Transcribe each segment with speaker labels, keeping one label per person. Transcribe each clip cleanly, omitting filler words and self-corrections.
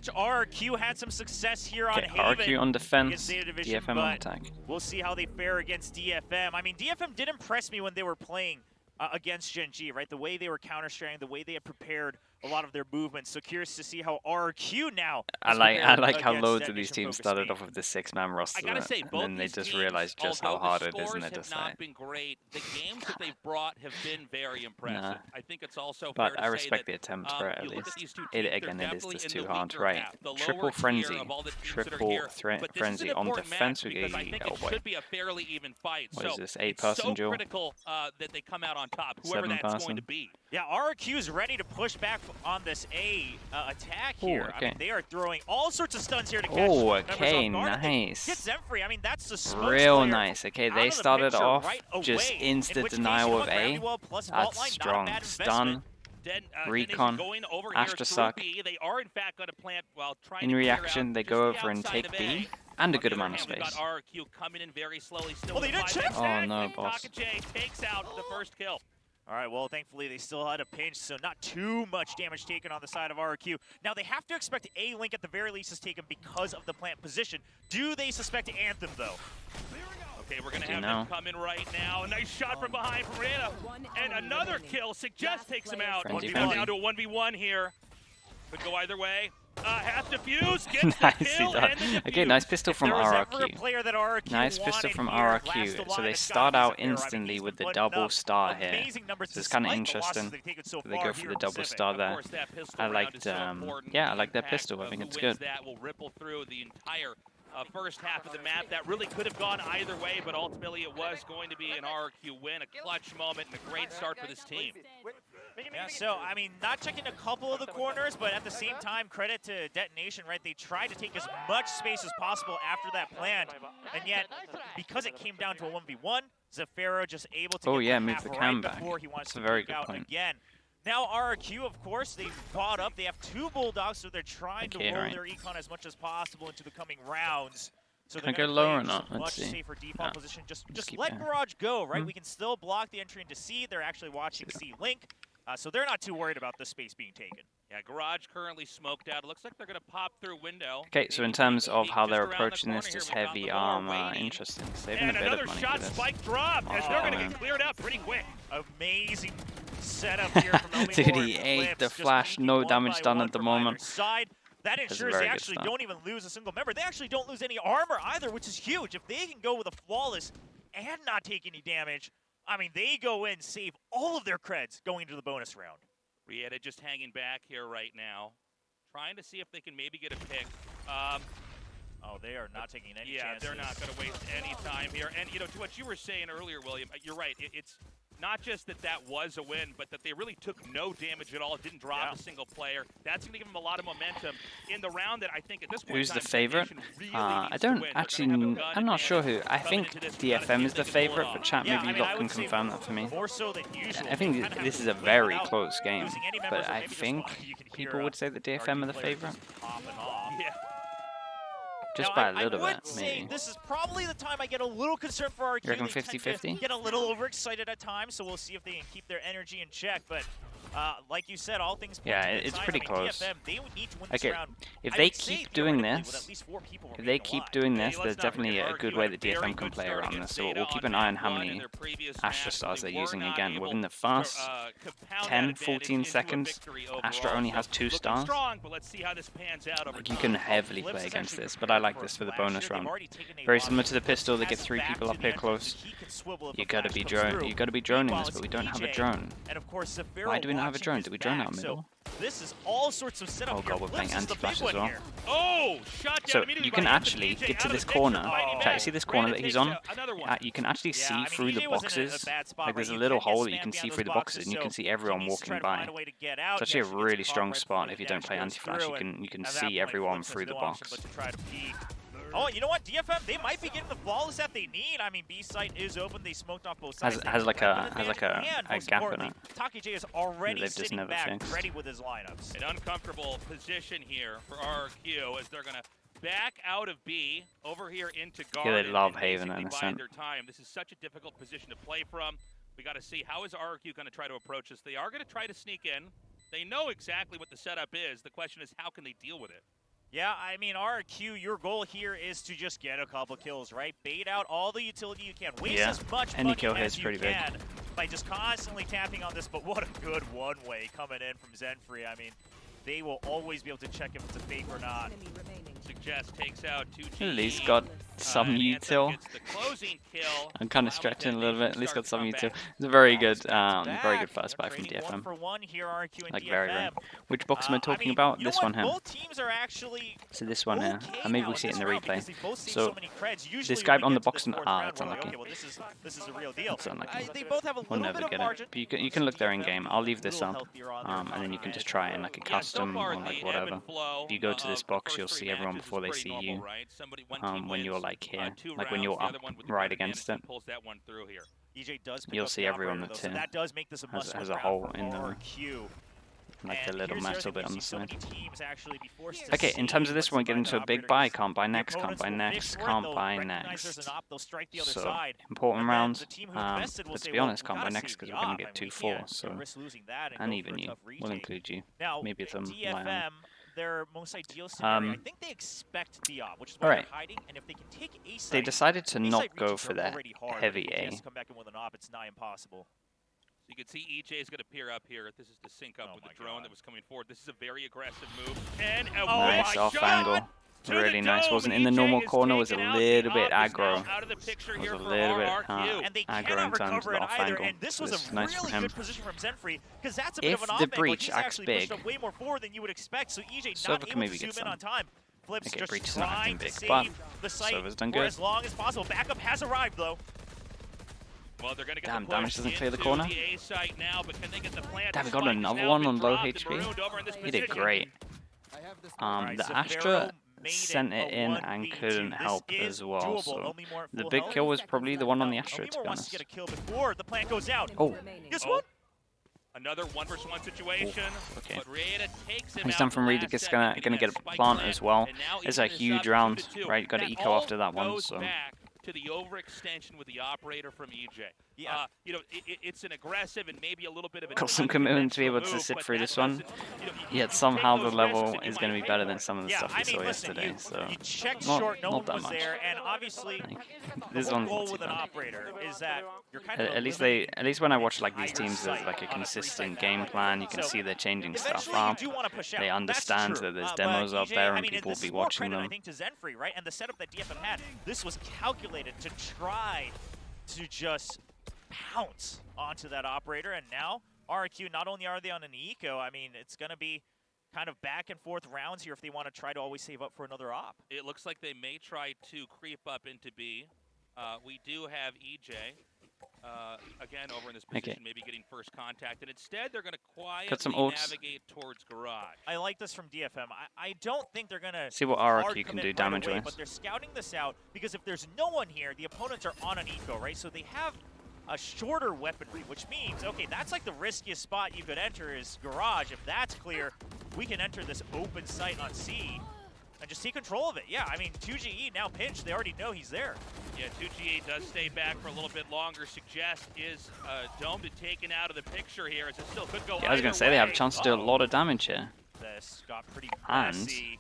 Speaker 1: much. RRQ had some success here on Haven.
Speaker 2: RRQ on defense,
Speaker 1: Division,
Speaker 2: DFM on attack.
Speaker 1: We'll see how they fare against DFM. I mean, DFM did impress me when they were playing against Gen G, right? The way they were counter-stranding, the way they had prepared a lot of their movements. So curious to see how RRQ now.
Speaker 2: I like how loads of these teams started off with the 6-man roster,
Speaker 3: I gotta say,
Speaker 2: and then they just realized just how hard it is, and they're just like.
Speaker 3: Been great. The games that they've brought have been very impressive.
Speaker 2: Nah.
Speaker 3: I think it's also
Speaker 2: But
Speaker 3: fair to
Speaker 2: I respect
Speaker 3: say
Speaker 2: the attempt for it at least.
Speaker 3: Again,
Speaker 2: It is just too hard, right? Triple frenzy, triple frenzy on defense. We get oh boy.
Speaker 3: Should be a fairly even fight.
Speaker 2: What is this? 8-person
Speaker 3: it's so
Speaker 2: duel.
Speaker 3: critical that they come out on top, whoever that's going to be.
Speaker 1: Yeah, RRQ is ready to push back on this A attack here.
Speaker 2: Okay.
Speaker 1: I mean, they are throwing all sorts of stuns here to catch.
Speaker 2: Oh, okay, nice.
Speaker 1: Get Zemfrey. I mean, that's the smoke
Speaker 2: Real
Speaker 1: slayer
Speaker 2: nice. Okay,
Speaker 1: out
Speaker 2: they
Speaker 1: of the
Speaker 2: started
Speaker 1: picture
Speaker 2: off
Speaker 1: right
Speaker 2: just
Speaker 1: away.
Speaker 2: instant denial of A. That's strong. Stun, recon, Astra suck.
Speaker 3: They are in fact going to plant while trying
Speaker 2: in
Speaker 3: to
Speaker 2: reaction, they go over and take B, and a good amount of space.
Speaker 3: RRQ coming in very slowly, still.
Speaker 1: Oh, they didn't check.
Speaker 2: Oh no, boss.
Speaker 3: Takes out the first kill.
Speaker 1: All right, well, thankfully they still had a pinch, so not too much damage taken on the side of RRQ. Now, they have to expect A-Link at the very least is taken because of the plant position. Do they suspect Anthem, though?
Speaker 3: Okay, we're going to have them come in right now. A nice shot from behind from Rana. And another kill. Suggest takes him out.
Speaker 2: Frenzy,
Speaker 3: Down to a 1v1 here. Could go either way. Has to fuse, gets the kill,
Speaker 2: done.
Speaker 3: and the defuse.
Speaker 2: Okay, nice pistol from RRQ.
Speaker 1: RRQ.
Speaker 2: Nice pistol from RRQ. So they start out instantly with the double star here. So it's kind of interesting. So they go for the double star there. I liked, yeah, I like that pistol. I think it's good.
Speaker 3: That will ripple through the entire first half of the map. That really could have gone either way, but ultimately it was going to be an RRQ win, a clutch moment, and a great start for this team.
Speaker 1: Yeah, so, I mean, not checking a couple of the corners, but at the same time, credit to Detonation, right? They tried to take as much space as possible after that plant, and yet, because it came down to a 1v1, Zafiro just able to get
Speaker 2: move the cam back.
Speaker 1: He wants
Speaker 2: That's a
Speaker 1: to
Speaker 2: very
Speaker 1: kick
Speaker 2: good
Speaker 1: out
Speaker 2: point.
Speaker 1: again. Now RRQ, of course, they've bought up. They have 2 Bulldogs, so they're trying to roll their econ as much as possible into the coming rounds. So
Speaker 2: can I go lower or not?
Speaker 1: Much
Speaker 2: Let's see.
Speaker 1: safer default position. Just
Speaker 2: keep
Speaker 1: let
Speaker 2: going.
Speaker 1: Garage go, right? We can still block the entry into C. They're actually watching C Link. So they're not too worried about the space being taken.
Speaker 3: Yeah, Garage currently smoked out. It looks like they're going to pop through window.
Speaker 2: Okay, so in terms of how they're approaching this, just heavy armor, interesting. Saving a bit of money for this.
Speaker 3: Spike drop, as they're going to get cleared out pretty quick.
Speaker 1: Amazing setup here from
Speaker 2: Dude, he ate the flash, no damage done at the moment.
Speaker 1: That ensures they actually don't even lose a single member. They actually don't lose any armor either, which is huge. If they can go with a flawless and not take any damage, I mean, they go in, save all of their creds going into the bonus round.
Speaker 3: Rieta just hanging back here right now, trying to see if they can maybe get a pick.
Speaker 1: Oh, they are not taking any chances.
Speaker 3: Yeah, they're not going to waste any time here. And, you know, to what you were saying earlier, William, you're right. It's not just that that was a win, but that they really took no damage at all, didn't drop a single player. That's going to give them a lot of momentum in the round that I think at this point.
Speaker 2: Who's the favorite? I don't actually, I'm not sure who. I think DFM is the favorite, but chat, maybe you lot can confirm that for me.
Speaker 1: More so than usual.
Speaker 2: I think this is a very close game, but I think people would say that DFM are the favorite.
Speaker 1: Yeah.
Speaker 2: Just
Speaker 1: now,
Speaker 2: by a little
Speaker 1: I would
Speaker 2: bit,
Speaker 1: say
Speaker 2: maybe.
Speaker 1: This is probably the time I get a little concerned for RRQ.
Speaker 2: You reckon 50-50?
Speaker 1: Get a little overexcited at times, so we'll see if they can keep their energy in check. But like you said, all things point to good
Speaker 2: it's
Speaker 1: signs.
Speaker 2: pretty
Speaker 1: I mean,
Speaker 2: close.
Speaker 1: DFM, they would need to win this round.
Speaker 2: If they keep doing this, there's definitely a good way that DFM can play around this. So we'll keep an eye on how many Astra stars they're using again. Within the first 10-14 seconds, Astra only has 2 stars. Like, you can heavily play against this, but I like this for the bonus round. Very similar to the pistol, they get 3 people up here close. You gotta be droning this, but we don't have a drone. Why do we not have a drone? Do we drone out middle?
Speaker 1: This is all sorts of setup.
Speaker 2: Oh god, we're playing anti-flash as well.
Speaker 3: Oh,
Speaker 2: so you can actually get to this corner. You see this corner that he's on? You can actually see through the boxes. Like there's a little hole that you can see through the boxes, and you can see everyone walking by. It's actually a really strong spot if you don't play anti-flash. You can see everyone through the box.
Speaker 1: Oh, you know what? DFM, they might be getting the flawless that they need. I mean, B site is open. They smoked off both sides.
Speaker 2: Has like a gap in it.
Speaker 1: Taki J is already sitting back, ready with his lineups.
Speaker 3: An uncomfortable position here for RRQ as they're going to back out of B over here into guard.
Speaker 2: Yeah, they love Haven in a sense.
Speaker 3: This is such a difficult position to play from. We got to see how is RRQ going to try to approach this. They are going to try to sneak in. They know exactly what the setup is. The question is, how can they deal with it?
Speaker 1: Yeah, I mean, RRQ, your goal here is to just get a couple kills, right? Bait out all the utility you can. Waste as much money
Speaker 2: kill here
Speaker 1: as
Speaker 2: is
Speaker 1: you
Speaker 2: pretty
Speaker 1: can by just constantly tapping on this, but what a good one-way coming in from Zenfree. I mean, they will always be able to check if it's a fake or not.
Speaker 3: Suggest takes out 2G.
Speaker 2: At least got some util.
Speaker 3: Kill.
Speaker 2: I'm kind of stretching a little bit. At least got some util. It's a very good first buy from DFM. Like very rare. Which box am I talking about? This one here.
Speaker 1: Both teams are actually
Speaker 2: So this one here. And maybe we'll see it in the replay.
Speaker 1: So
Speaker 2: this guy on the box, that's unlucky.
Speaker 1: Okay, well, this is a real deal.
Speaker 2: That's unlucky.
Speaker 1: They both have a
Speaker 2: We'll
Speaker 1: little
Speaker 2: never
Speaker 1: bit of
Speaker 2: get
Speaker 1: margin.
Speaker 2: it. But you can look there in game. I'll leave this up, and then you can just try it in like a custom or like whatever. If you go to this box, you'll see everyone before they see you. When you're like here, like when you're up right against it, you'll see everyone that's here as a whole in the like the little metal bit on the side. Okay, in terms of this one, get into a big buy. Can't buy next, can't buy next, can't buy next. So, important round. But to be honest, can't buy next because we're going to get 2-4. So, and even you. We'll include you. Maybe some Lion.
Speaker 1: Their most ideal scenario. I think they expect Diop, which is why they're hiding. And if they can take A site,
Speaker 2: they decided to not go for that heavy A.
Speaker 1: Come back in with an op, it's nigh impossible.
Speaker 3: So you can see EJ is going to peer up here. This is to sync up with the drone that was coming forward. This is a very aggressive move. And
Speaker 2: nice off angle. Really nice. Wasn't in the normal corner. Was a little bit aggro. Was a little bit aggro in terms of the off angle.
Speaker 1: This was a
Speaker 2: nice from him.
Speaker 1: good position from Zenfree because that's a bit of an
Speaker 2: If the breach acts big,
Speaker 1: way more forward than you would expect. So EJ
Speaker 2: Silver
Speaker 1: not
Speaker 2: can
Speaker 1: able
Speaker 2: maybe
Speaker 1: to
Speaker 2: get
Speaker 1: zoom in on
Speaker 2: some.
Speaker 1: time. Flips
Speaker 2: Okay,
Speaker 1: just
Speaker 2: breach is not acting big, but Silver's done
Speaker 1: for
Speaker 2: good.
Speaker 1: as long as possible. Backup has arrived though.
Speaker 3: Well, they're gonna get
Speaker 2: damn,
Speaker 3: the
Speaker 2: damage doesn't clear the corner. Damn, we got another one on low HP. He did great. The Astra sent it in and couldn't help as well. So the big kill was probably the one on the Astra, to be honest.
Speaker 1: The plant goes out.
Speaker 2: Oh.
Speaker 1: Guess what?
Speaker 3: Another 1-versus-1 situation.
Speaker 2: Okay.
Speaker 3: But Rada takes him
Speaker 2: He's
Speaker 3: out
Speaker 2: done from
Speaker 3: the
Speaker 2: Rita.
Speaker 3: last
Speaker 2: It's
Speaker 3: second,
Speaker 2: gonna get a plant as well. It's a huge round, right? Got to eco after that one. So.
Speaker 3: Back to the overextension with the operator from EJ.
Speaker 1: Yeah.
Speaker 3: You know, it's an aggressive and maybe a little bit of an
Speaker 2: Got some commitment to be able to sit through this one. Yet somehow the level is going to be better than some of the stuff we saw yesterday. So not that much.
Speaker 1: And obviously,
Speaker 2: this one's not too bad. At least when I watch like these teams, there's like a consistent game plan. You can see they're changing stuff up. They understand that there's demos up there and people will be watching them.
Speaker 1: I think to Zenfree, right? And the setup that DFM had, this was calculated to try to just pounce onto that operator, and now RRQ, not only are they on an eco, I mean, it's going to be kind of back and forth rounds here if they want to try to always save up for another op.
Speaker 3: It looks like they may try to creep up into B. We do have EJ, again, over in this position, maybe getting first contact, and instead they're going to quietly navigate towards garage.
Speaker 1: I like this from DFM. I don't think they're going to
Speaker 2: see what RRQ can do damage-wise.
Speaker 1: But they're scouting this out because if there's no one here, the opponents are on an eco, right? So they have a shorter weaponry, which means, okay, that's like the riskiest spot you could enter is garage. If that's clear, we can enter this open site on C and just take control of it. Yeah, I mean, 2GE now pinched. They already know he's there.
Speaker 3: Yeah, 2GE does stay back for a little bit longer. Suggest is domed and taken out of the picture here as it still could go
Speaker 2: I was going to say they have a chance to do a lot of damage here.
Speaker 1: This got pretty
Speaker 2: messy.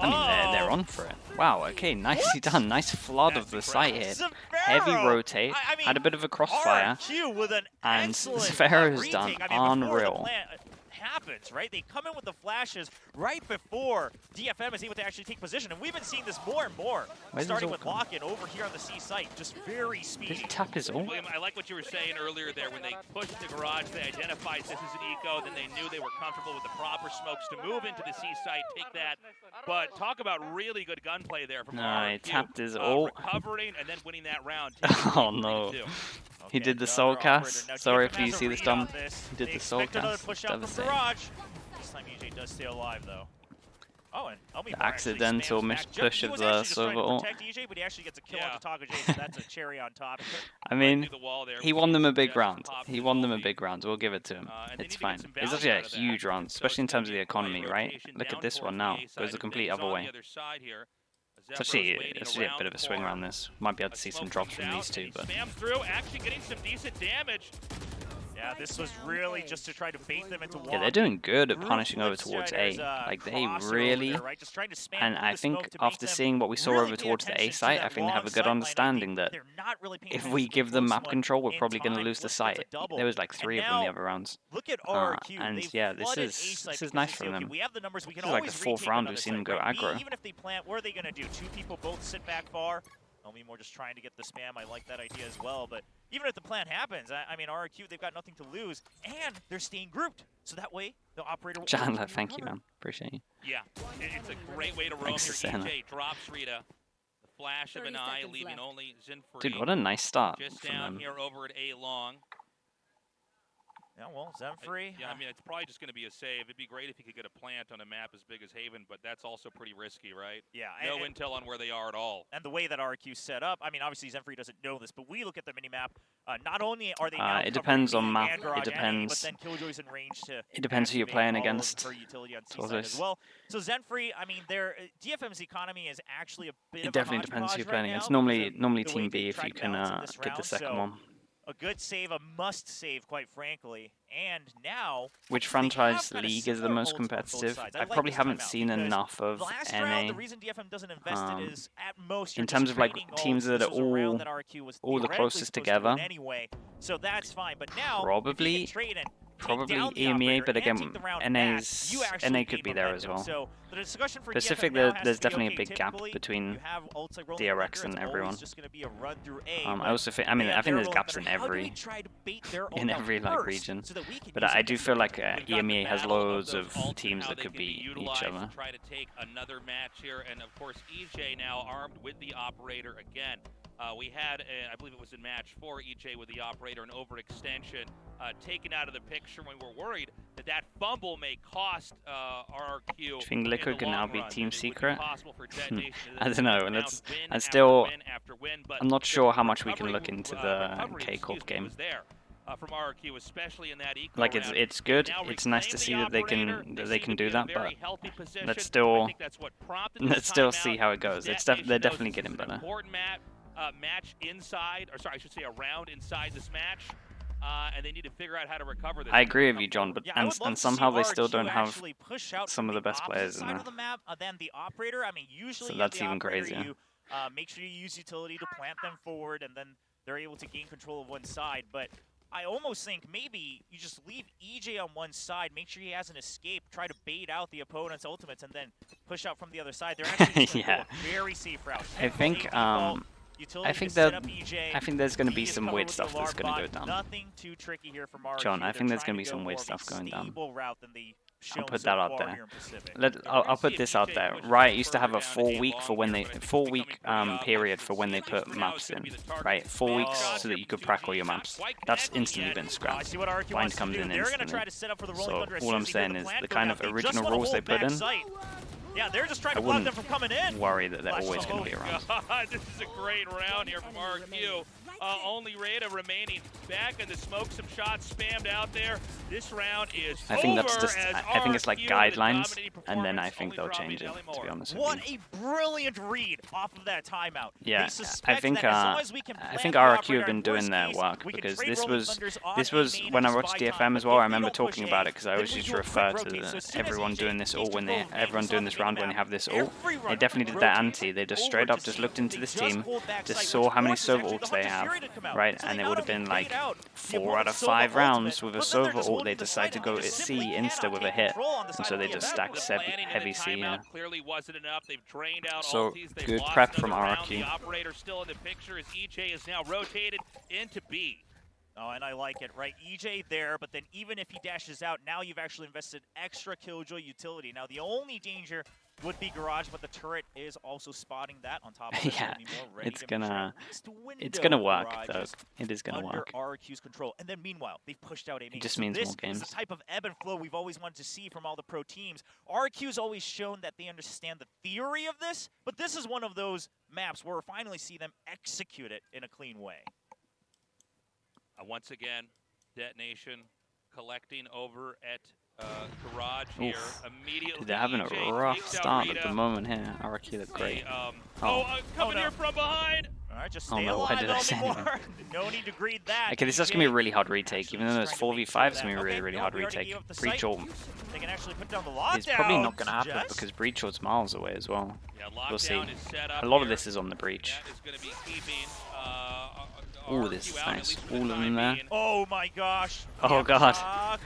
Speaker 2: I mean, they're on for it. Wow, okay, nicely done. Nice flood of the site hit. Heavy rotate, had a bit of a crossfire, and Zvero's done unreal.
Speaker 1: Happens, right? They come in with the flashes right before DFM is able to actually take position, and we've been seeing this more and more. Starting with lock-in over here on the C site, just very speedy.
Speaker 2: Did he tap his ult?
Speaker 3: William, I like what you were saying earlier there. When they pushed the garage, they identified this as an eco, then they knew they were comfortable with the proper smokes to move into the C site, take that. But talk about really good gunplay there from RRQ.
Speaker 2: He tapped his ult.
Speaker 3: Recovering and then winning that round.
Speaker 2: Oh no. He did the soul cast. Sorry if you see this dumb. He did the soul cast. Devastating.
Speaker 1: This time EJ does stay alive though. Oh, and
Speaker 2: the accidental missed push of the silver ult.
Speaker 1: EJ, but he actually gets a kill on Taco J, so that's a cherry on top.
Speaker 2: I mean, he won them a big round. He won them a big round. We'll give it to him. It's fine. It's actually a huge round, especially in terms of the economy, right? Look at this one now. Goes the complete other way. It's actually a bit of a swing around this. Might be able to see some drops from these two, but
Speaker 3: Spams through, actually getting some decent damage.
Speaker 1: Yeah, this was really just to try to bait them into walking.
Speaker 2: Yeah, they're doing good at punishing over towards A. Like, they really...
Speaker 1: There, right? Just trying to spam
Speaker 2: And I think after seeing what we saw over towards the A site, I think they have a good understanding that if we give them map control, we're probably going to lose the site. There was like 3 of them the other rounds.
Speaker 1: Look at RRQ.
Speaker 2: And yeah, this is nice from them.
Speaker 1: We have the numbers. We can
Speaker 2: this is like the 4th round we've seen them go aggro.
Speaker 1: Even if they plant, what are they going to do? 2 people both sit back far? Only more just trying to get the spam. I like that idea as well. But even if the plant happens, I mean, RRQ, they've got nothing to lose. And they're staying grouped. So that way, the operator will...
Speaker 2: Chandler, thank you, man. Appreciate you.
Speaker 3: Yeah, it's a great way to roam here. EJ drops Rita. The flash of an eye, leaving only Zinfree.
Speaker 2: Dude, what a nice start
Speaker 3: just
Speaker 2: from
Speaker 3: down
Speaker 2: them.
Speaker 3: here over at A long.
Speaker 1: Yeah, well, Zinfree.
Speaker 3: Yeah, I mean, it's probably just going to be a save. It'd be great if he could get a plant on a map as big as Haven, but that's also pretty risky, right?
Speaker 1: Yeah.
Speaker 3: No intel on where they are at all.
Speaker 1: And the way that RRQ's set up, I mean, obviously Zinfree doesn't know this, but we look at the minimap. Not only are they now
Speaker 2: it depends on map.
Speaker 1: Garage
Speaker 2: It depends.
Speaker 1: but then Killjoy's in range to
Speaker 2: it depends who you're playing against.
Speaker 1: Utility on C-side as well. So Zinfree, I mean, their DFM's economy is actually a bit.
Speaker 2: It definitely depends who you're playing against. Normally Team B if you can get the second one.
Speaker 1: A good save, a must save, quite frankly. And now,
Speaker 2: which franchise league is the most competitive? I probably haven't seen enough of NA.
Speaker 1: The reason DFM doesn't invest it is at most
Speaker 2: in terms of like teams that are all the closest together.
Speaker 1: Anyway, so that's fine. But now
Speaker 2: probably EMEA, but again, NA could be there as well.
Speaker 1: So the discussion for
Speaker 2: Pacific, there's definitely a big gap between DRX and everyone. I also think, I think there's gaps in every like region, but I do feel like EMEA has loads of teams that could beat each other.
Speaker 3: Try to take another match here, and of course EJ now armed with the operator again. We had, I believe it was in match 4, EJ with the operator, an overextension taken out of the picture when we're worried that that fumble may cost RRQ.
Speaker 2: Do you think Liquid can now be Team Secret?
Speaker 3: I
Speaker 2: don't know. I'm not sure how much we can look into the K-Corp game.
Speaker 3: From RRQ, especially in that
Speaker 2: like it's good. It's nice to see that they can do that, but let's still see how it goes. They're definitely getting better.
Speaker 3: Match inside, or sorry, I should say a round inside this match, and they need to figure out how to recover this.
Speaker 2: I agree with you, John, but and somehow they still don't have some of the best players in there. So that's even crazier.
Speaker 1: Make sure you use utility to plant them forward, and then they're able to gain control of one side. But I almost think maybe you just leave EJ on one side, make sure he has an escape, try to bait out the opponent's ultimates, and then push out from the other side. They're actually a very safe route.
Speaker 2: I think there's going to be some weird stuff that's going to go down.
Speaker 1: Nothing too tricky here from RRQ.
Speaker 2: John, I think there's going to be some weird stuff going down. I'll put
Speaker 1: so
Speaker 2: that out there. I'll put this out there. Riot used to have a 4-week period for when they put maps in. Right, 4 weeks so that you could prac all your maps. That's instantly been scrapped. Blind comes in instantly. So all I'm saying is the kind of original rules they put in.
Speaker 1: Yeah, they're just trying to block them from coming in.
Speaker 2: Worry that they're always going to be around.
Speaker 3: This is a great round here from RRQ. Only Rada remaining back in the smoke. Some shots spammed out there. This round is
Speaker 2: I think that's just. I think it's like guidelines, and then I think they'll change it. To be honest with you.
Speaker 1: What a brilliant read off of that timeout.
Speaker 2: Yeah, I think RRQ have been doing their work because this was when I watched DFM as well. I remember talking about it because I always used to refer to everyone doing this ult when everyone doing this round when they have this ult. They definitely did that anti. They just straight up just looked into this team, just saw how many Sova ults they have. Right, and it would have been like 4 out of 5 rounds with a Sova ult. They decided to go C insta with a hit, and so they just stacked heavy C. Yeah. So good prep from RRQ.
Speaker 3: The operator still in the picture as EJ is now rotated into B.
Speaker 1: Oh, and I like it, right? EJ there, but then even if he dashes out, now you've actually invested extra Killjoy utility. Now, the only danger would be Garage, but the turret is also spotting that on top of it.
Speaker 2: Yeah, it's gonna work, though. It is gonna work.
Speaker 1: Under RRQ's control. And then meanwhile, they've pushed out a main.
Speaker 2: It just means more games.
Speaker 1: This is the type of ebb and flow we've always wanted to see from all the pro teams. RRQ's always shown that they understand the theory of this, but this is one of those maps where we finally see them execute it in a clean way.
Speaker 3: Once again, Detonation collecting over at garage here. Immediately,
Speaker 2: Dude, they're having a rough start at the moment here. RRQ look great.
Speaker 3: Coming here from behind.
Speaker 1: All right, just stay
Speaker 2: why
Speaker 1: alive,
Speaker 2: did I say anything?
Speaker 1: No need to greed that.
Speaker 2: Okay, this is going to be a really hard retake. Even though it's 4v5, it's going to be a really hard retake. Breach ult
Speaker 1: They can actually put down the lockdown.
Speaker 2: is probably not going to happen because Breach ult's miles away as well. We'll see. A lot of this is on the Breach. Ooh, this is nice. All of them there.
Speaker 1: Oh my gosh.
Speaker 2: Oh god.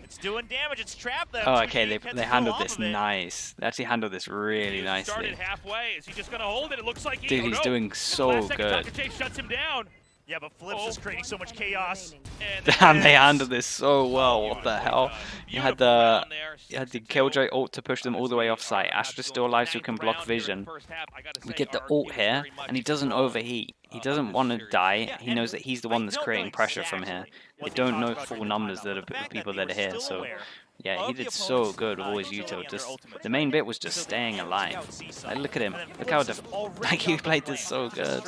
Speaker 1: It's doing damage. It's trapped them.
Speaker 2: Oh, okay. They handled this nice. They actually handled this really nicely.
Speaker 3: Started halfway. Is he just going to hold it? It looks like he.
Speaker 2: Dude, he's doing so good.
Speaker 3: Shuts him down.
Speaker 1: Yeah, but Flips is creating so much chaos.
Speaker 2: Damn, they handled this so well. What the hell? You had the Killjoy ult to push them all the way off site. Astra's still alive, so he can block vision. We get the ult here, and he doesn't overheat. He doesn't want to die. He knows that he's the one that's creating pressure from here. They don't know full numbers that are people that are here, so yeah, he did so good with all his util. Just the main bit was just staying alive. Like, look at him. Look how like he played this so good.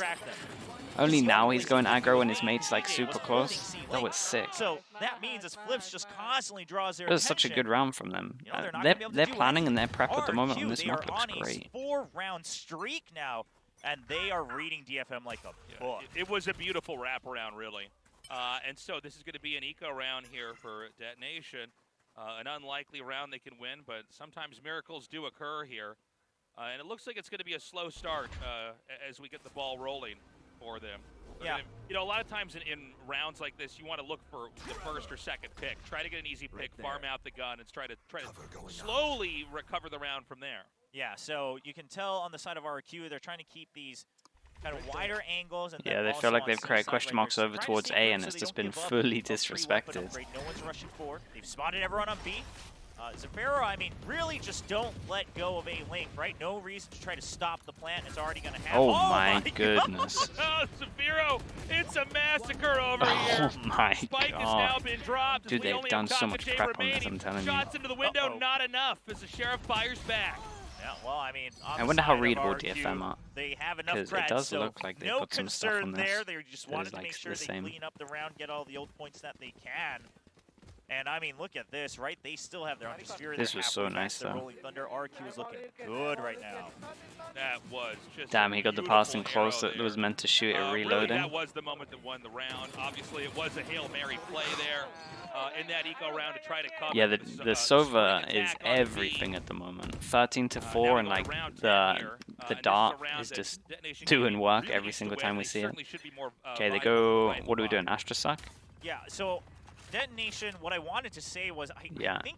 Speaker 2: Only now he's going aggro when his mate's like super close. That was sick.
Speaker 1: So that means as Flips just constantly draws their
Speaker 2: It was such a good round from them. They're planning and their prep at the moment on this map looks great.
Speaker 1: 4-round streak now, and they are reading DFM like a book.
Speaker 3: It was a beautiful wraparound, really. And so this is going to be an eco round here for Detonation. An unlikely round they can win, but sometimes miracles do occur here. And it looks like it's going to be a slow start as we get the ball rolling for them.
Speaker 1: Yeah.
Speaker 3: You know, a lot of times in rounds like this, you want to look for the first or second pick. Try to get an easy pick, farm out the gun, and try to slowly recover the round from there.
Speaker 1: Yeah, so you can tell on the side of RRQ, they're trying to keep these kind of wider angles. And
Speaker 2: yeah, they feel like they've created question marks over towards A, and it's just been fully disrespected.
Speaker 1: No one's rushing forward. They've spotted everyone on B. Zafiro, I mean, really just don't let go of A-Link, right? No reason to try to stop the plant. It's already going to happen.
Speaker 2: Oh my goodness.
Speaker 3: Oh, Zafiro, it's a massacre over here.
Speaker 2: Oh my
Speaker 3: Spike
Speaker 2: god.
Speaker 3: has now been dropped.
Speaker 2: Dude, they've done so much prep on this, I'm telling you.
Speaker 3: Shots into the window, not enough as the Sheriff fires back.
Speaker 1: Yeah, well, I mean,
Speaker 2: I wonder how readable DFM are.
Speaker 1: They have enough
Speaker 2: because
Speaker 1: creds,
Speaker 2: it does
Speaker 1: so
Speaker 2: look like they
Speaker 1: no
Speaker 2: put some stuff on this.
Speaker 1: there. They just wanted to
Speaker 2: like
Speaker 1: make sure they clean up the round, get all the old points that they can. And I mean, look at this, right? They still have their Sphere.
Speaker 2: This was so nice, though.
Speaker 1: Rolling Thunder. RQ is looking good right now.
Speaker 3: That was just
Speaker 2: damn, he got the passing close that was meant to shoot it reloading.
Speaker 3: Really, that was the moment that won the round. Obviously, it was a Hail Mary play there in that eco round to try to cover.
Speaker 2: Yeah, the Sova is everything at the moment. 13-4, and like the dart is just doing work every single time we see it. Okay, they go. What are we doing? Astra suck?
Speaker 1: Yeah. So. Detonation, what I wanted to say was,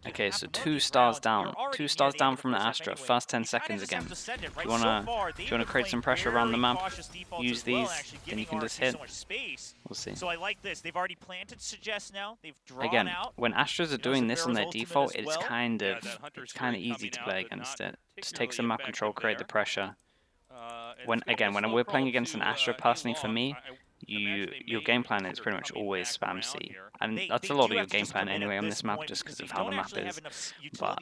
Speaker 2: okay, so 2 stars down. 2 stars down from the Astra, first 10 seconds again. If you wanna create some pressure around the map, use these, then you can just hit. We'll see.
Speaker 1: So I like this. They've already planted Suggest now. They've drawn
Speaker 2: again,
Speaker 1: out.
Speaker 2: When Astras are doing this on their default, it's kind of easy to play against it. Just take some map control, create the pressure. When we're playing against an Astra, personally for me, your game plan is pretty much always spam C, and that's a lot of your game plan anyway on this map, just because of how the map is. But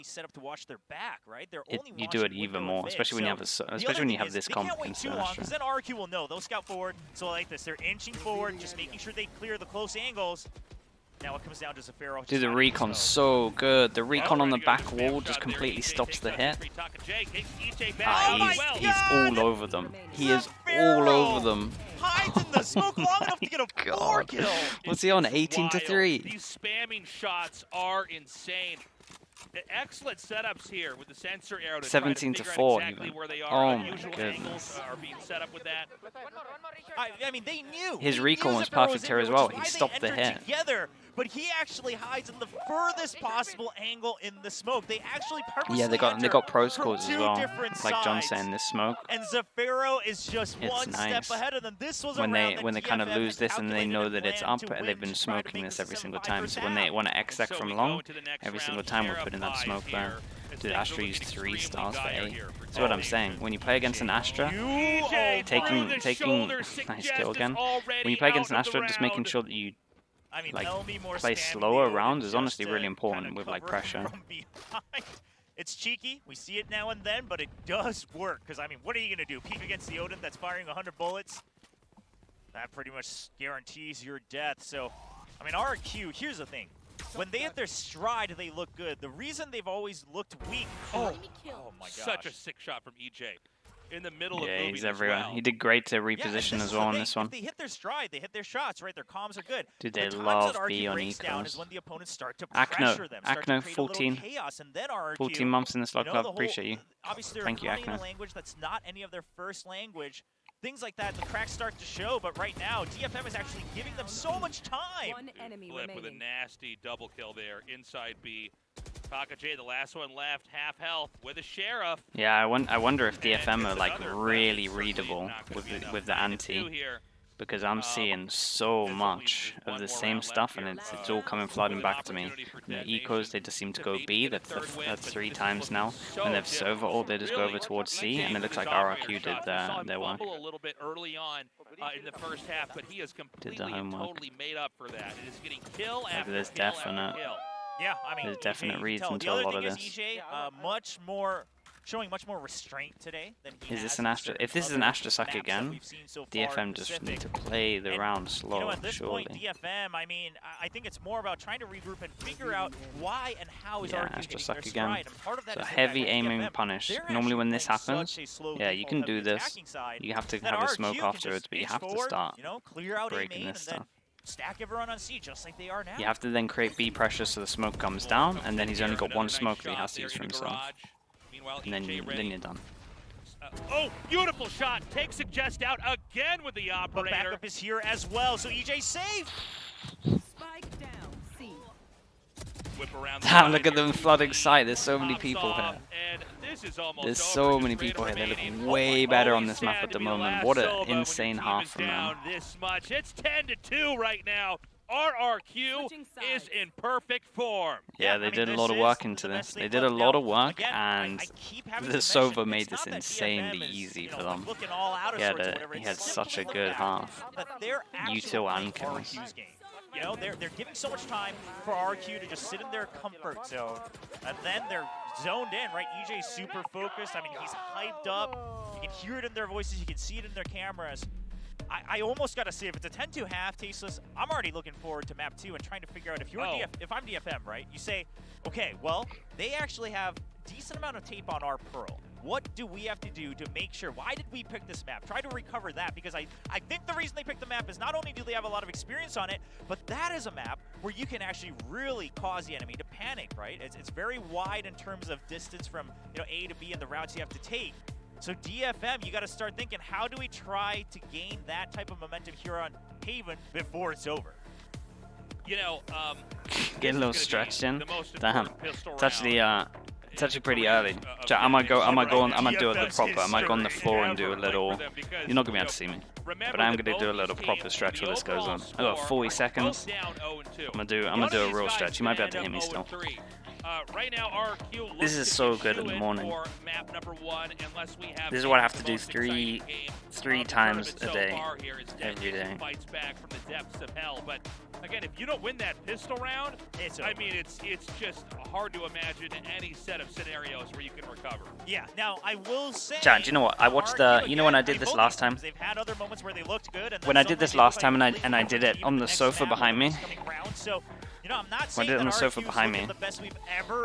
Speaker 2: you do it even more, especially when you have this comp against Astra.
Speaker 1: Because then RQ will know they'll scout forward. So I like this. They're inching forward, just making sure they clear the close angles. Now it comes down to Zafiro.
Speaker 2: Dude, the recon's so good. The recon on the back wall just completely stops the hit. He's all over them. He is all over them.
Speaker 1: Hides in the smoke long enough to get a 4 kill.
Speaker 2: What's he on? 18-3.
Speaker 3: These spamming shots are insane. Excellent setups here with the sensor arrow.
Speaker 2: 17-4 even. Oh my goodness.
Speaker 3: Are being set up with that.
Speaker 1: I mean, they knew.
Speaker 2: His recon was perfect here as well. He stopped the hit.
Speaker 1: Together, but he actually hides in the furthest possible angle in the smoke. They actually purposely
Speaker 2: they got pro scores as well. Like John
Speaker 1: sides.
Speaker 2: saying, this smoke.
Speaker 1: And Zafiro is just one step ahead of them. This was
Speaker 2: when they kind of lose this and they know that it's up, they've been smoking this every single time. So when they want to exec from long, every single time we're putting that smoke there. Dude, Astra used 3 stars for A. That's what I'm saying. When you play against an Astra, taking nice kill again. When you play against an Astra, just making sure that you play slower rounds is honestly really important with like pressure.
Speaker 1: It's cheeky. We see it now and then, but it does work. Because I mean, what are you gonna do? Peek against the Odin that's firing 100 bullets? That pretty much guarantees your death. So, I mean, RRQ. Here's the thing. when they hit their stride, they look good. The reason they've always looked weak. Oh my gosh.
Speaker 3: Such a sick shot from EJ. In the middle of moving
Speaker 2: he's everywhere.
Speaker 3: well.
Speaker 2: He did great to reposition as well on this one.
Speaker 1: If they hit their stride, they hit their shots, right? Their comms are good.
Speaker 2: Dude, they
Speaker 1: the
Speaker 2: love
Speaker 1: times that
Speaker 2: B
Speaker 1: RRQ
Speaker 2: on
Speaker 1: breaks down
Speaker 2: ecos.
Speaker 1: is when the opponents start to pressure them, start to create
Speaker 2: 14,
Speaker 1: a little chaos, and then RRQ,
Speaker 2: 14 months in the slot club.
Speaker 1: the
Speaker 2: Appreciate you.
Speaker 1: Obviously, they're
Speaker 2: Thank you,
Speaker 1: playing in a
Speaker 2: Akno.
Speaker 1: language that's not any of their first language. Things like that, the cracks start to show, but right now, DFM is actually giving them so much time.
Speaker 4: One enemy
Speaker 3: Flip with a nasty double kill there inside B. Taka J, the last one left, half health with a Sheriff.
Speaker 2: Yeah, I wonder if
Speaker 3: And
Speaker 2: DFM are
Speaker 3: it's
Speaker 2: like
Speaker 3: another,
Speaker 2: really
Speaker 3: but it's
Speaker 2: readable
Speaker 3: certainly not gonna be enough.
Speaker 2: with the
Speaker 3: 9-2
Speaker 2: anti,
Speaker 3: here.
Speaker 2: because I'm seeing so
Speaker 3: There's
Speaker 2: much
Speaker 3: one
Speaker 2: of the
Speaker 3: more
Speaker 2: same
Speaker 3: round
Speaker 2: stuff,
Speaker 3: left
Speaker 2: and
Speaker 3: here.
Speaker 2: it's all coming flooding
Speaker 3: With
Speaker 2: back to me.
Speaker 3: opportunity for
Speaker 2: The
Speaker 3: Detonation
Speaker 2: ecos, they just seem to go
Speaker 3: maybe
Speaker 2: B.
Speaker 3: get a
Speaker 2: That's
Speaker 3: third win,
Speaker 2: that's
Speaker 3: but
Speaker 2: 3
Speaker 3: this
Speaker 2: times
Speaker 3: is
Speaker 2: now.
Speaker 3: so
Speaker 2: And they've
Speaker 3: difficult.
Speaker 2: server ult, they just go
Speaker 3: Really,
Speaker 2: over towards C,
Speaker 3: EJ
Speaker 2: and it looks
Speaker 3: with
Speaker 2: like
Speaker 3: his
Speaker 2: RRQ
Speaker 3: operator
Speaker 2: did
Speaker 3: shot. We saw him
Speaker 2: their work.
Speaker 3: fumble a little bit early on in the first half, but he has completely and
Speaker 2: homework.
Speaker 3: totally made up for that. It is getting kill
Speaker 2: Like,
Speaker 3: after
Speaker 2: there's
Speaker 3: kill after
Speaker 2: definite-
Speaker 3: kill.
Speaker 1: Yeah, I mean,
Speaker 2: There's
Speaker 1: EJ,
Speaker 2: definite
Speaker 1: you can
Speaker 2: reason
Speaker 1: tell.
Speaker 2: to
Speaker 1: The
Speaker 2: a
Speaker 1: other
Speaker 2: lot
Speaker 1: thing
Speaker 2: of
Speaker 1: is
Speaker 2: this.
Speaker 1: EJ, showing much more restraint today than he
Speaker 2: Is this
Speaker 1: has
Speaker 2: an
Speaker 1: in
Speaker 2: Astra?
Speaker 1: certain
Speaker 2: If this is
Speaker 1: other
Speaker 2: an Astra suck
Speaker 1: maps that
Speaker 2: again,
Speaker 1: we've seen so far
Speaker 2: DFM
Speaker 1: in
Speaker 2: just
Speaker 1: Pacific.
Speaker 2: need to play the
Speaker 1: And,
Speaker 2: round slow,
Speaker 1: You know, at this
Speaker 2: surely.
Speaker 1: point, DFM, I mean, I think it's more about trying to regroup and figure out why and how is
Speaker 2: Yeah,
Speaker 1: RRQ
Speaker 2: Astra
Speaker 1: hitting
Speaker 2: suck
Speaker 1: their
Speaker 2: again.
Speaker 1: stride. And part of that
Speaker 2: So
Speaker 1: is the
Speaker 2: heavy
Speaker 1: fact that
Speaker 2: aiming
Speaker 1: DFM,
Speaker 2: punish.
Speaker 1: they're
Speaker 2: Normally
Speaker 1: actually
Speaker 2: when this
Speaker 1: playing
Speaker 2: happens,
Speaker 1: such a slow
Speaker 2: yeah, you can
Speaker 1: default
Speaker 2: do
Speaker 1: heavy
Speaker 2: this.
Speaker 1: attacking side
Speaker 2: You have to
Speaker 1: that
Speaker 2: have a
Speaker 1: RRQ
Speaker 2: smoke
Speaker 1: can
Speaker 2: afterwards,
Speaker 1: just
Speaker 2: but you
Speaker 1: inch
Speaker 2: have to
Speaker 1: forward,
Speaker 2: start
Speaker 1: you know, clear out A
Speaker 2: breaking
Speaker 1: main
Speaker 2: this
Speaker 1: and then
Speaker 2: stuff.
Speaker 1: stack everyone on C just like they are now.
Speaker 2: You have to then create B pressure so the smoke comes down, and then he's only got one smoke that he has to use for himself. And then you're done.
Speaker 3: Oh, beautiful shot. Takes Suggest out again with the
Speaker 1: But
Speaker 3: operator.
Speaker 1: backup is here as well, so EJ safe.
Speaker 4: Spike down. C.
Speaker 3: Whip around
Speaker 2: Damn, look at them flooding sight. There's so many people here.
Speaker 3: And this is almost
Speaker 2: There's
Speaker 3: over.
Speaker 2: so
Speaker 3: Just
Speaker 2: many
Speaker 3: Raider
Speaker 2: people here. They look
Speaker 3: remaining.
Speaker 2: way
Speaker 3: Oh,
Speaker 2: better on
Speaker 3: always
Speaker 2: this map
Speaker 3: sad
Speaker 2: at
Speaker 3: to
Speaker 2: the
Speaker 3: be
Speaker 2: moment.
Speaker 3: last
Speaker 2: What
Speaker 3: Sova
Speaker 2: an
Speaker 3: when your
Speaker 2: insane
Speaker 3: team
Speaker 2: half
Speaker 3: is
Speaker 2: from
Speaker 3: down
Speaker 2: them.
Speaker 3: this much. It's 10-2 right now. RRQ
Speaker 4: Switching
Speaker 3: is
Speaker 4: sides.
Speaker 3: in perfect form.
Speaker 2: Yeah,
Speaker 1: I
Speaker 2: they
Speaker 1: mean,
Speaker 2: did a
Speaker 1: this
Speaker 2: lot of
Speaker 1: is
Speaker 2: work into
Speaker 1: the
Speaker 2: this.
Speaker 1: best
Speaker 2: They
Speaker 1: they've
Speaker 2: did a
Speaker 1: looked.
Speaker 2: lot
Speaker 1: Now,
Speaker 2: of work,
Speaker 1: again,
Speaker 2: and
Speaker 1: I keep having
Speaker 2: the
Speaker 1: to
Speaker 2: Sova
Speaker 1: mention,
Speaker 2: made
Speaker 1: it's
Speaker 2: this
Speaker 1: not that
Speaker 2: insanely
Speaker 1: DFM is,
Speaker 2: easy
Speaker 1: you
Speaker 2: for
Speaker 1: know,
Speaker 2: them.
Speaker 1: looking all out of
Speaker 2: Yeah,
Speaker 1: sorts or whatever.
Speaker 2: he
Speaker 1: It's
Speaker 2: had such a
Speaker 1: simply
Speaker 2: good
Speaker 1: the
Speaker 2: half.
Speaker 1: fact that they're actually
Speaker 2: U2 and
Speaker 1: playing
Speaker 2: kills.
Speaker 1: RRQ's game. You know, they're giving so much time for RRQ to just sit in their comfort zone, and then they're zoned in, right? EJ's super focused. I mean, he's hyped up. You can hear it in their voices. You can see it in their cameras. I almost got to say, if it's a 10-2 half, Tasteless, I'm already looking forward to map 2 and trying to figure out if you're if I'm DFM, right? You say, okay, well, they actually have decent amount of tape on our Pearl. What do we have to do to make sure? Why did we pick this map? Try to recover that, because I think the reason they picked the map is not only do they have a lot of experience on it, but that is a map where you can actually really cause the enemy to panic, right? It's very wide in terms of distance from, you know, A to B and the routes you have to take. So DFM, you got to start thinking, how do we try to gain that type of momentum here on Haven before it's over?
Speaker 3: You know,
Speaker 2: Get a little stretched in. Damn,
Speaker 3: It's
Speaker 2: it's actually pretty early. I might do it the proper. I might go on the floor and do a little. You're not gonna be able to see me, but I'm gonna do a little proper stretch while this goes on. I got 40 seconds. I'm gonna do a real stretch. You might be able to hear me still.
Speaker 3: Right now, RRQ
Speaker 2: This is so good in the morning. This is what I have to do three times a day, every day.
Speaker 3: Fights back from the depths of hell, but again, if you don't win that pistol round, I mean, it's just hard to imagine any set of scenarios where you can recover.
Speaker 1: Yeah. Now I will say,
Speaker 2: Chad, do you know what? I watched the. You know when I did this last time?
Speaker 1: They've had other moments where they looked good. And
Speaker 2: When I did this last time, and I did it on the sofa behind me.
Speaker 1: So, you know, I'm not
Speaker 2: When I did it on the sofa behind me,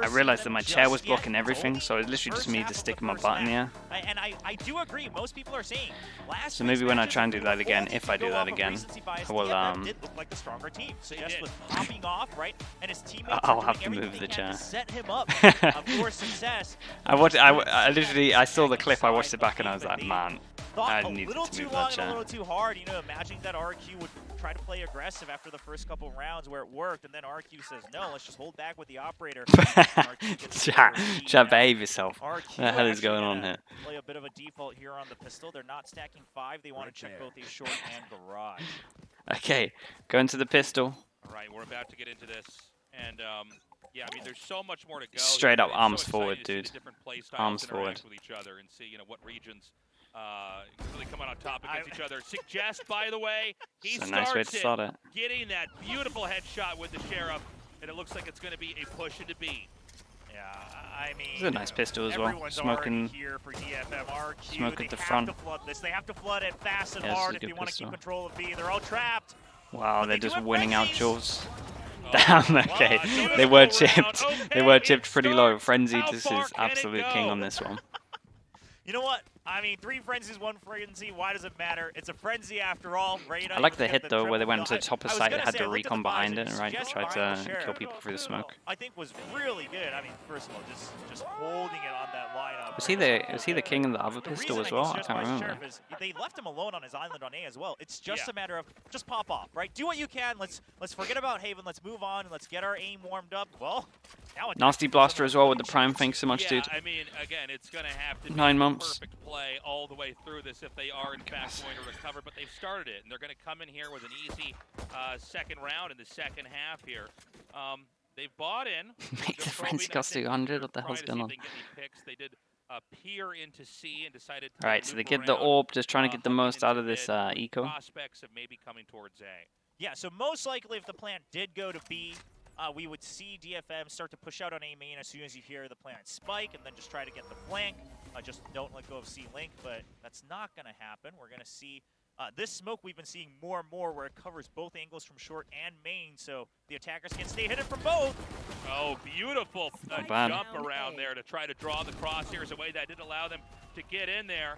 Speaker 2: I realized that my chair was blocking everything, so it literally just me just sticking my butt in the air.
Speaker 1: And I do agree. Most people are saying.
Speaker 2: So maybe when I try and do that again, if I do that again, I will
Speaker 1: did look like the stronger team. So just with popping off, right, and his teammates
Speaker 2: I'll
Speaker 1: are
Speaker 2: have
Speaker 1: doing
Speaker 2: to move
Speaker 1: everything
Speaker 2: the
Speaker 1: they can
Speaker 2: chair.
Speaker 1: to set him up for success.
Speaker 2: I literally saw the clip, I watched it back, and I was like, man, I
Speaker 1: Thought a
Speaker 2: need
Speaker 1: little
Speaker 2: to
Speaker 1: too
Speaker 2: move
Speaker 1: long
Speaker 2: that
Speaker 1: and a
Speaker 2: chair.
Speaker 1: little too hard. You know, imagining that RRQ would try to play aggressive after the first couple rounds where it worked, and then RRQ says, no, let's just hold back with the operator.
Speaker 2: Chat, behave yourself.
Speaker 1: RRQ
Speaker 2: What the hell is
Speaker 1: actually
Speaker 2: going on
Speaker 1: gonna
Speaker 2: here?
Speaker 1: Play a bit of a default here on the pistol. They're not stacking 5. They want to check both a short and garage.
Speaker 2: Okay, going to the pistol.
Speaker 3: All right, we're about to get into this, and yeah, I mean, there's so much more to go.
Speaker 2: Straight up
Speaker 3: It's
Speaker 2: arms
Speaker 3: so
Speaker 2: forward,
Speaker 3: exciting to see
Speaker 2: dude.
Speaker 3: the different play styles
Speaker 2: Arms
Speaker 3: interact
Speaker 2: forward.
Speaker 3: with each other and see, you know, what regions really come out on top against each other. Suggest, by the way, he
Speaker 2: It's a nice way
Speaker 3: starts
Speaker 2: to start it.
Speaker 3: getting that beautiful headshot with the Sheriff, and it looks like it's going to be a push into B.
Speaker 1: Yeah, I mean,
Speaker 2: This is a nice pistol as well.
Speaker 1: everyone's
Speaker 2: Smoking.
Speaker 1: already here for DFM. RRQ,
Speaker 2: smoke
Speaker 1: they
Speaker 2: at the
Speaker 1: have
Speaker 2: front.
Speaker 1: to flood this. They have to flood it fast and
Speaker 2: Yeah, this is
Speaker 1: hard
Speaker 2: a
Speaker 1: if they
Speaker 2: good
Speaker 1: want to keep
Speaker 2: pistol.
Speaker 1: control of B. They're all trapped.
Speaker 2: Wow,
Speaker 1: But
Speaker 2: they're
Speaker 1: they do
Speaker 2: just
Speaker 1: have
Speaker 2: winning out
Speaker 1: frenzies.
Speaker 2: Jules. Damn, okay.
Speaker 3: Wow,
Speaker 2: They were
Speaker 3: beautiful round.
Speaker 2: chipped.
Speaker 3: Okay,
Speaker 2: They were
Speaker 3: it
Speaker 2: chipped pretty low.
Speaker 3: starts.
Speaker 2: Frenzy
Speaker 3: How
Speaker 2: just
Speaker 3: far
Speaker 2: is
Speaker 3: can it
Speaker 2: absolute king
Speaker 3: go?
Speaker 2: on this one.
Speaker 1: You know what? I mean, 3 frenzies, 1 frenzy. Why does it matter? It's a frenzy after all. Right?
Speaker 2: I like the hit though, where they went to the top of site, they had to recon behind it, right?
Speaker 1: Just
Speaker 2: Tried
Speaker 1: behind
Speaker 2: to
Speaker 1: the
Speaker 2: kill people through the smoke.
Speaker 1: I think was really good. I mean, first of all, just holding it on that lineup.
Speaker 2: Was he the king of the other pistol as well? I can't remember.
Speaker 1: They left him alone on his island on A as well. It's just a matter of just pop off, right? Do what you can. Let's forget about Haven. Let's move on and let's get our aim warmed up. Well, now
Speaker 2: Nasty blaster as well with the prime. Thanks so much, dude.
Speaker 3: I mean, again, it's going to have to be
Speaker 2: 9
Speaker 3: the
Speaker 2: months.
Speaker 3: perfect play all the way through this if they are in fact going to recover. But they've started it, and they're going to come in here with an easy second round in the second half here. They've bought in.
Speaker 2: Make the frenzy cost 200. What the hell's going on?
Speaker 3: They did peer into C and decided to
Speaker 2: Alright, so they
Speaker 3: loop
Speaker 2: get the
Speaker 3: around,
Speaker 2: orb, just trying to get the
Speaker 3: hooking
Speaker 2: most out
Speaker 3: into
Speaker 2: of this
Speaker 3: mid,
Speaker 2: eco.
Speaker 3: Prospects of maybe coming towards A.
Speaker 1: Yeah, so most likely if the plant did go to B, we would see DFM start to push out on A main as soon as you hear the plant spike, and then just try to get the flank. Just don't let go of C link, but that's not going to happen. We're going to see this smoke we've been seeing more and more where it covers both angles from short and main, so the attackers can stay hidden from both.
Speaker 3: Oh, beautiful jump around there to try to draw the crosshairs away. That did allow them to get in there.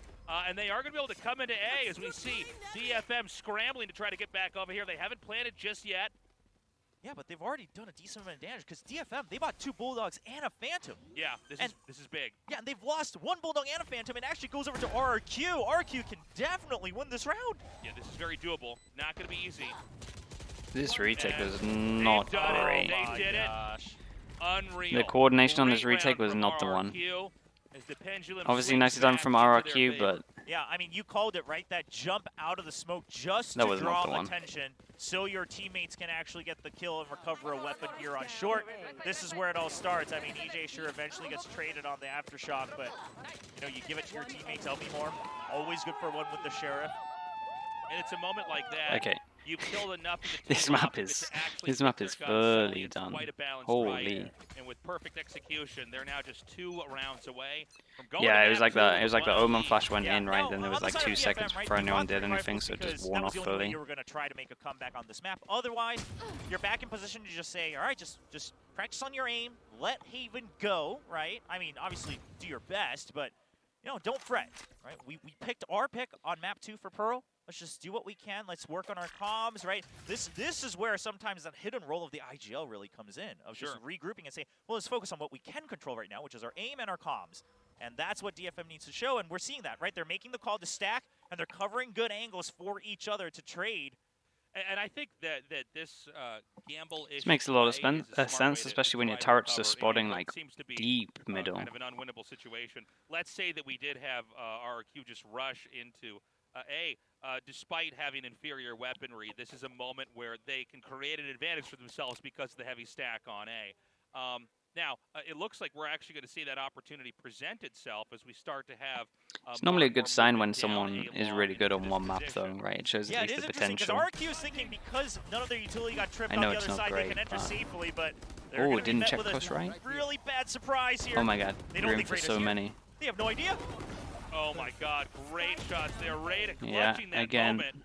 Speaker 3: And they are going to be able to come into A as we see DFM scrambling to try to get back over here. They haven't planted just yet.
Speaker 1: Yeah, but they've already done a decent amount of damage because DFM, they bought 2 Bulldogs and a Phantom.
Speaker 3: Yeah, this is big.
Speaker 1: Yeah, and they've lost 1 Bulldog and a Phantom and actually goes over to RRQ. RRQ can definitely win this round.
Speaker 3: Yeah, this is very doable. Not going to be easy.
Speaker 2: This retake was not great.
Speaker 3: They did it. Unreal.
Speaker 2: The coordination on this
Speaker 3: Great
Speaker 2: retake
Speaker 3: round
Speaker 2: was
Speaker 3: from
Speaker 2: not the one.
Speaker 3: RRQ as the pendulum
Speaker 2: Obviously,
Speaker 3: swings
Speaker 2: nicely done
Speaker 3: back
Speaker 2: from
Speaker 3: into their
Speaker 2: RRQ,
Speaker 3: favor.
Speaker 2: but
Speaker 1: Yeah, I mean, you called it, right? That jump out of the smoke just
Speaker 2: That
Speaker 1: to
Speaker 2: was not
Speaker 1: draw
Speaker 2: the one.
Speaker 1: attention so your teammates can actually get the kill and recover a weapon here on short. This is where it all starts. I mean, EJ sure eventually gets traded on the Aftershock, but, you know, you give it to your teammates. Tell me more. Always good for one with the Sheriff.
Speaker 3: And it's a moment like that.
Speaker 2: okay.
Speaker 3: You've killed enough of the
Speaker 2: This
Speaker 3: team
Speaker 2: map
Speaker 3: up
Speaker 2: is
Speaker 3: to actually
Speaker 2: this map
Speaker 3: put
Speaker 2: is
Speaker 3: their guns solely.
Speaker 2: fully
Speaker 3: It's
Speaker 2: done.
Speaker 3: quite a balanced
Speaker 2: Holy.
Speaker 3: fight. And with perfect execution, they're now just 2 rounds away from going
Speaker 2: Yeah,
Speaker 3: to
Speaker 2: it was
Speaker 3: map
Speaker 2: like
Speaker 3: 2
Speaker 2: the
Speaker 3: with one
Speaker 2: Omen
Speaker 3: lead.
Speaker 2: flash went
Speaker 1: Yeah,
Speaker 2: in, right?
Speaker 1: now,
Speaker 2: Then there
Speaker 1: on
Speaker 2: was
Speaker 1: the
Speaker 2: like
Speaker 1: side
Speaker 2: 2
Speaker 1: of DFM,
Speaker 2: seconds
Speaker 1: right,
Speaker 2: before
Speaker 1: we
Speaker 2: anyone
Speaker 1: bought
Speaker 2: did
Speaker 1: 3
Speaker 2: anything,
Speaker 1: rifles
Speaker 2: so it just
Speaker 1: because
Speaker 2: worn
Speaker 1: that was
Speaker 2: off
Speaker 1: the only way
Speaker 2: fully.
Speaker 1: you were going to try to make a comeback on this map. Otherwise, you're back in position to just say, all right, just practice on your aim, let Haven go, right? I mean, obviously, do your best, but, you know, don't fret, right? We picked our pick on map 2 for Pearl. Let's just do what we can. Let's work on our comms, right? This is where sometimes that hidden role of the IGL really comes in, of just regrouping and saying, well, let's focus on what we can control right now, which is our aim and our comms. And that's what DFM needs to show, and we're seeing that, right? They're making the call to stack, and they're covering good angles for each other to trade.
Speaker 3: And I think that this gamble
Speaker 2: This makes a lot of sense, especially when your turrets are spotting like deep middle.
Speaker 3: Kind of an unwinnable situation. Let's say that we did have RRQ just rush into despite having inferior weaponry, this is a moment where they can create an advantage for themselves because of the heavy stack on A. Now, it looks like we're actually going to see that opportunity present itself as we start to have...
Speaker 2: It's normally a good sign when someone is really good on one map, though, right? It shows
Speaker 1: Yeah,
Speaker 2: at
Speaker 1: it
Speaker 2: least
Speaker 1: is
Speaker 2: the
Speaker 1: interesting because
Speaker 2: potential.
Speaker 1: RRQ is thinking because none of their utility got tripped
Speaker 2: I
Speaker 1: on
Speaker 2: know
Speaker 1: the
Speaker 2: it's
Speaker 1: other
Speaker 2: not
Speaker 1: side,
Speaker 2: great,
Speaker 1: they can enter
Speaker 2: but-
Speaker 1: safely, but they're
Speaker 2: Oh,
Speaker 1: gonna
Speaker 2: it
Speaker 1: be
Speaker 2: didn't
Speaker 1: met
Speaker 2: check
Speaker 1: with a
Speaker 2: close right?
Speaker 1: really bad surprise here.
Speaker 2: Oh my god,
Speaker 1: They don't
Speaker 2: room
Speaker 1: think
Speaker 2: for
Speaker 1: Raid is
Speaker 2: so
Speaker 1: here.
Speaker 2: many.
Speaker 1: They have no idea.
Speaker 3: Oh my god, great shots there. Raid
Speaker 2: Yeah,
Speaker 3: clutching that
Speaker 2: again.
Speaker 3: moment.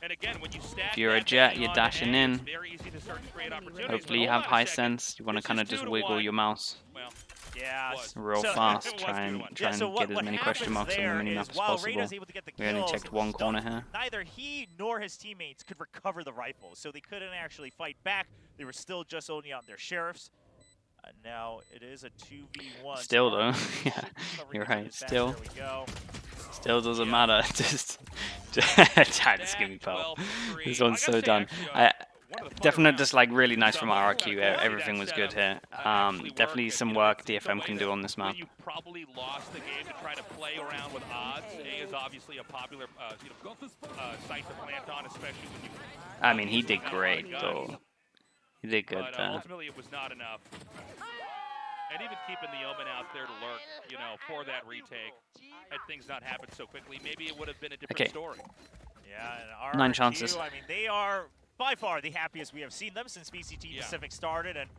Speaker 3: And again, when you stack
Speaker 2: If you're a
Speaker 3: that
Speaker 2: jet,
Speaker 3: bang
Speaker 2: you're
Speaker 3: on
Speaker 2: dashing
Speaker 3: A,
Speaker 2: in.
Speaker 3: it's very easy to start to create opportunities.
Speaker 2: Hopefully
Speaker 3: But
Speaker 2: you
Speaker 3: hold
Speaker 2: have
Speaker 3: on a
Speaker 2: high
Speaker 3: second.
Speaker 2: sense. You want to
Speaker 3: This
Speaker 2: kind
Speaker 3: is
Speaker 2: of just
Speaker 3: 2 to
Speaker 2: wiggle
Speaker 3: 1.
Speaker 2: your mouse
Speaker 3: Well,
Speaker 1: Yeah.
Speaker 3: was.
Speaker 2: real
Speaker 1: So-
Speaker 2: fast.
Speaker 3: It was
Speaker 2: Try
Speaker 3: 2 to
Speaker 2: and
Speaker 3: 1.
Speaker 2: try and get as many question marks on the minimap as
Speaker 1: while
Speaker 2: possible.
Speaker 1: Raider's able to get the
Speaker 2: We only
Speaker 1: kills,
Speaker 2: checked one corner here.
Speaker 1: neither he nor his teammates could recover the rifles, so they couldn't actually fight back. They were still just owning out their sheriffs. Now it is a 2v1.
Speaker 2: Still
Speaker 1: so
Speaker 2: though,
Speaker 1: RRQ
Speaker 2: yeah,
Speaker 1: should
Speaker 2: you're
Speaker 1: recover
Speaker 2: right.
Speaker 1: this back.
Speaker 2: Still,
Speaker 1: There we go.
Speaker 2: still doesn't
Speaker 3: Yeah.
Speaker 2: matter. just give me pal. This one's so done. Definite, just like really nice from RRQ. Everything was good here. Definitely some work DFM can do on this map.
Speaker 3: You probably lost the game to try to play around with odds. A is obviously a popular site to plant on, especially when you.
Speaker 2: I mean, he did great though. He did good
Speaker 3: But
Speaker 2: there.
Speaker 3: ultimately, it was not enough. And even keeping the Omen out there to lurk, for that retake, had things not happened so quickly, maybe it would have been a different story.
Speaker 1: Yeah, and RRQ,
Speaker 2: 9 chances.
Speaker 1: I mean, they are by far the happiest we have seen them since BCT Pacific started, and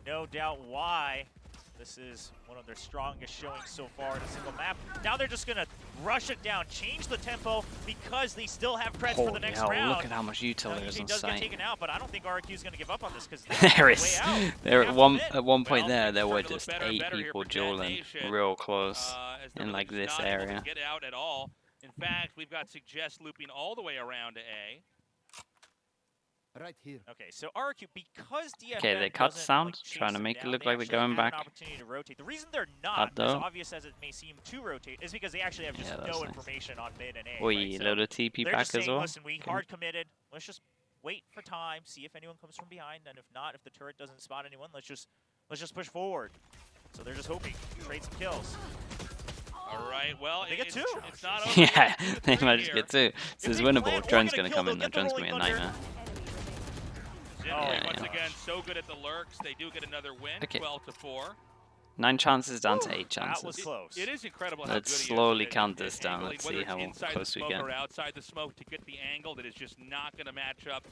Speaker 1: no doubt why. This is one of their strongest showings so far in a single map. Now they're just going to rush it down, change the tempo because they still have creds for the next round.
Speaker 2: Look at how much util there is on
Speaker 1: does get
Speaker 2: site.
Speaker 1: taken out, but I don't think RRQ is going to give up on this because
Speaker 2: There is. There at one point
Speaker 3: Well,
Speaker 2: there were
Speaker 3: it's
Speaker 2: just
Speaker 3: starting to look
Speaker 2: 8
Speaker 3: better
Speaker 2: people
Speaker 3: here for
Speaker 2: dueling
Speaker 3: Detonation,
Speaker 2: real close
Speaker 3: as they're
Speaker 2: in
Speaker 3: really
Speaker 2: like
Speaker 3: just
Speaker 2: this
Speaker 3: not able to
Speaker 2: area.
Speaker 3: get out at all. In fact, we've got Suggest looping all the way around to A.
Speaker 5: Right here.
Speaker 1: Okay, so RRQ, because DFM
Speaker 2: Okay, they cut
Speaker 1: doesn't,
Speaker 2: sound,
Speaker 1: like, chase
Speaker 2: trying to
Speaker 1: them
Speaker 2: make it
Speaker 1: down,
Speaker 2: look
Speaker 1: they
Speaker 2: like they're
Speaker 1: actually
Speaker 2: going
Speaker 1: have
Speaker 2: back.
Speaker 1: An opportunity to rotate. The reason they're
Speaker 2: Up
Speaker 1: not, as
Speaker 2: though.
Speaker 1: obvious as it may seem, to rotate is because they actually have just
Speaker 2: Yeah, that's
Speaker 1: no
Speaker 2: nice.
Speaker 1: information on mid and A.
Speaker 2: Oi,
Speaker 1: right? So
Speaker 2: little TP
Speaker 1: they're
Speaker 2: back
Speaker 1: just
Speaker 2: as
Speaker 1: saying,
Speaker 2: well.
Speaker 1: listen, we hard committed. Let's just wait for time, see if anyone comes from behind, and if not, if the turret doesn't spot anyone, let's just push forward. So they're just hoping to trade some kills.
Speaker 3: All right, well,
Speaker 1: They get two.
Speaker 3: It's not over.
Speaker 2: Yeah,
Speaker 3: Yet.
Speaker 2: they
Speaker 3: Three
Speaker 2: might just
Speaker 3: here.
Speaker 2: get 2. This is
Speaker 1: they
Speaker 2: winnable.
Speaker 1: plant or
Speaker 2: Drone's
Speaker 1: get a
Speaker 2: gonna
Speaker 1: kill,
Speaker 2: come in
Speaker 1: they'll
Speaker 2: though.
Speaker 1: get the
Speaker 2: Drone's gonna be a
Speaker 1: rolling thunder.
Speaker 2: nightmare.
Speaker 3: Zinli,
Speaker 2: Yeah,
Speaker 3: once
Speaker 2: yeah.
Speaker 3: again, so good at the lurks. They do get another win,
Speaker 2: Okay.
Speaker 3: 12-4.
Speaker 2: 9 chances down to 8
Speaker 1: That was
Speaker 2: chances.
Speaker 1: close.
Speaker 3: It is incredible how
Speaker 2: Let's
Speaker 3: good he is
Speaker 2: slowly
Speaker 3: at
Speaker 2: count this down.
Speaker 3: angling,
Speaker 2: Let's
Speaker 3: whether
Speaker 2: see
Speaker 3: it's
Speaker 2: how
Speaker 3: inside
Speaker 2: close
Speaker 3: the
Speaker 2: we
Speaker 3: smoke
Speaker 2: get.
Speaker 3: or outside the smoke to get the angle that is just not going to match up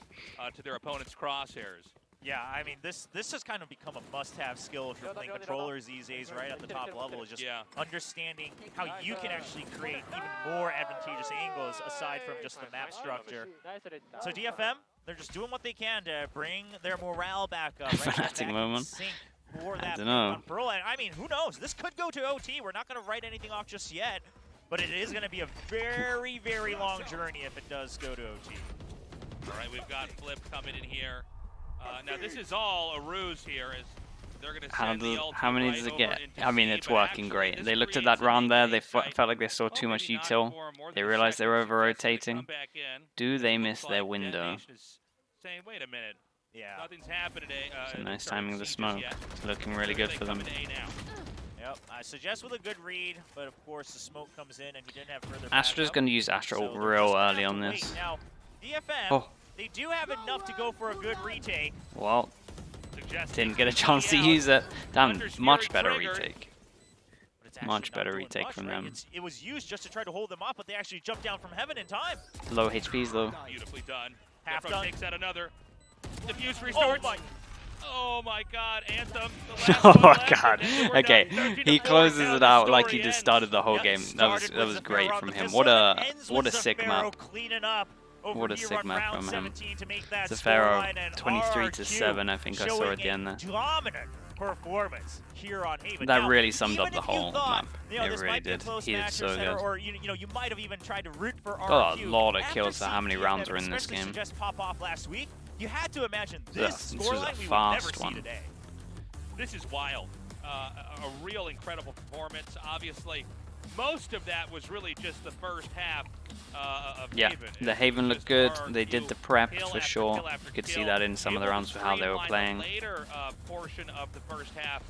Speaker 3: to their opponent's crosshairs.
Speaker 1: Yeah, I mean, this has kind of become a must-have skill if you're playing controllers these days, right at the top level, is just understanding how you can actually create even more advantageous angles aside from just the map structure. So DFM, they're just doing what they can to bring their morale back up. Right?
Speaker 2: Fanatic
Speaker 1: Back in
Speaker 2: moment.
Speaker 1: sync for that
Speaker 2: dunno.
Speaker 1: on Pearl. And I mean, who knows? This could go to OT. We're not going to write anything off just yet, but it is going to be a very, very long journey if it does go to OT.
Speaker 3: All right, we've got Flip coming in here. Now this is all a ruse here, as they're going to send the ulti
Speaker 2: How many
Speaker 3: right
Speaker 2: does it
Speaker 3: over
Speaker 2: get?
Speaker 3: into
Speaker 2: I mean,
Speaker 3: C,
Speaker 2: it's
Speaker 3: but
Speaker 2: working
Speaker 3: actually
Speaker 2: great.
Speaker 3: this
Speaker 2: They looked at
Speaker 3: creates
Speaker 2: that
Speaker 3: an
Speaker 2: round there.
Speaker 3: AK
Speaker 2: They
Speaker 3: fight.
Speaker 2: felt like they saw
Speaker 3: Well,
Speaker 2: too much
Speaker 3: maybe not
Speaker 2: util.
Speaker 3: for more
Speaker 2: They
Speaker 3: than a
Speaker 2: realized they were
Speaker 3: second.
Speaker 2: over-rotating.
Speaker 3: Come back in.
Speaker 2: Do they
Speaker 3: Looks
Speaker 2: miss their
Speaker 3: like
Speaker 2: window?
Speaker 3: Detonation is saying, wait a minute,
Speaker 1: Yeah.
Speaker 3: nothing's happened today.
Speaker 2: It's a nice
Speaker 3: sorry,
Speaker 2: timing of the
Speaker 3: C just
Speaker 2: smoke.
Speaker 3: yet.
Speaker 2: It's looking really
Speaker 3: They're
Speaker 2: good for them.
Speaker 3: coming to A now.
Speaker 1: Yep, I suggest with a good read, but of course the smoke comes in and he didn't have further
Speaker 2: Astra's
Speaker 1: backup.
Speaker 2: going to use Astra
Speaker 1: So
Speaker 2: ult
Speaker 1: they're
Speaker 2: real
Speaker 1: just gonna
Speaker 2: early
Speaker 1: have
Speaker 2: on
Speaker 1: to
Speaker 2: this.
Speaker 1: wait. Now, DFM,
Speaker 2: Oh.
Speaker 1: they do have enough to go for a good retake.
Speaker 2: Well,
Speaker 3: Suggest
Speaker 2: didn't
Speaker 3: takes
Speaker 2: get a
Speaker 3: the
Speaker 2: chance to
Speaker 3: out.
Speaker 2: use it. Damn,
Speaker 3: Under
Speaker 2: much
Speaker 3: Fury
Speaker 2: better
Speaker 3: triggered.
Speaker 2: retake.
Speaker 1: But it's actually
Speaker 2: Much
Speaker 1: not
Speaker 2: better
Speaker 1: doing
Speaker 2: retake
Speaker 1: much,
Speaker 2: from
Speaker 1: right?
Speaker 2: them.
Speaker 1: It was used just to try to hold them off, but they actually jumped down from heaven in time.
Speaker 2: Low HPs though.
Speaker 3: Beautifully done.
Speaker 1: Half
Speaker 3: Defro
Speaker 1: done.
Speaker 3: takes out another. Diffuse
Speaker 1: Oh
Speaker 3: restarts.
Speaker 1: my!
Speaker 3: Oh my God, Anthem. The last
Speaker 2: Oh
Speaker 3: one
Speaker 2: my
Speaker 3: left,
Speaker 2: god.
Speaker 3: and then we're
Speaker 2: Okay,
Speaker 3: done. 13
Speaker 2: he
Speaker 3: to 4,
Speaker 2: closes
Speaker 3: now
Speaker 2: it
Speaker 3: the
Speaker 2: out like he
Speaker 3: story
Speaker 2: just
Speaker 3: ends.
Speaker 2: started the whole
Speaker 1: Yep,
Speaker 2: game.
Speaker 1: started
Speaker 2: That was
Speaker 1: with
Speaker 2: great
Speaker 1: Zafiro
Speaker 2: from
Speaker 1: on the
Speaker 2: him.
Speaker 1: pistol,
Speaker 2: What
Speaker 1: and
Speaker 2: a
Speaker 1: ends
Speaker 2: what a
Speaker 1: with
Speaker 2: sick
Speaker 1: Zafiro
Speaker 2: map.
Speaker 1: cleaning up over
Speaker 2: What a
Speaker 1: here
Speaker 2: sick
Speaker 1: on
Speaker 2: map
Speaker 1: round
Speaker 2: from him.
Speaker 1: 17 to make that
Speaker 2: Zafiro,
Speaker 1: scoreline, and
Speaker 2: 23 to
Speaker 1: RRQ
Speaker 2: 7, I think I saw at the end there.
Speaker 1: showing a dominant performance here on Haven.
Speaker 2: That
Speaker 1: Now,
Speaker 2: really summed
Speaker 1: even
Speaker 2: up the
Speaker 1: if you
Speaker 2: whole
Speaker 1: thought,
Speaker 2: map.
Speaker 1: You know,
Speaker 2: It
Speaker 1: this
Speaker 2: really
Speaker 1: might be a
Speaker 2: did.
Speaker 1: close
Speaker 2: He did
Speaker 1: match
Speaker 2: so
Speaker 1: or,
Speaker 2: good.
Speaker 1: or you know, you might have even tried to root for
Speaker 2: Got
Speaker 1: RRQ.
Speaker 2: a lot of
Speaker 1: After
Speaker 2: kills for how
Speaker 1: seeing
Speaker 2: many
Speaker 1: DFM,
Speaker 2: rounds were in this
Speaker 1: especially
Speaker 2: game.
Speaker 1: Just pop off last week. You had to imagine
Speaker 2: Yeah,
Speaker 1: this
Speaker 2: this was a
Speaker 1: scoreline we would never
Speaker 2: fast
Speaker 1: see
Speaker 2: one.
Speaker 1: today.
Speaker 3: This is wild. A real incredible performance. Obviously, most of that was really just the first half of
Speaker 2: Yeah,
Speaker 3: Haven.
Speaker 2: the
Speaker 3: It
Speaker 2: Haven
Speaker 3: was
Speaker 2: looked
Speaker 3: just
Speaker 2: good.
Speaker 3: RRQ
Speaker 2: They did the prep
Speaker 3: kill
Speaker 2: for
Speaker 3: after
Speaker 2: sure.
Speaker 3: kill after
Speaker 2: You could see
Speaker 3: kill.
Speaker 2: that in some of the
Speaker 3: Able to
Speaker 2: rounds with how they were
Speaker 3: streamline
Speaker 2: playing.
Speaker 3: The later portion of the first half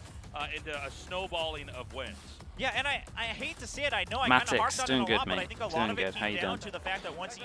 Speaker 3: into a snowballing of wins.
Speaker 1: Yeah, and I hate to say it. I know I kind of
Speaker 2: Matix,
Speaker 1: harped on it
Speaker 2: doing
Speaker 1: a
Speaker 2: good,
Speaker 1: lot, but I
Speaker 2: mate.
Speaker 1: think a
Speaker 2: Doing
Speaker 1: lot of
Speaker 2: good.
Speaker 1: it
Speaker 2: How
Speaker 1: came
Speaker 2: you
Speaker 1: down
Speaker 2: doing?
Speaker 1: to the fact that once he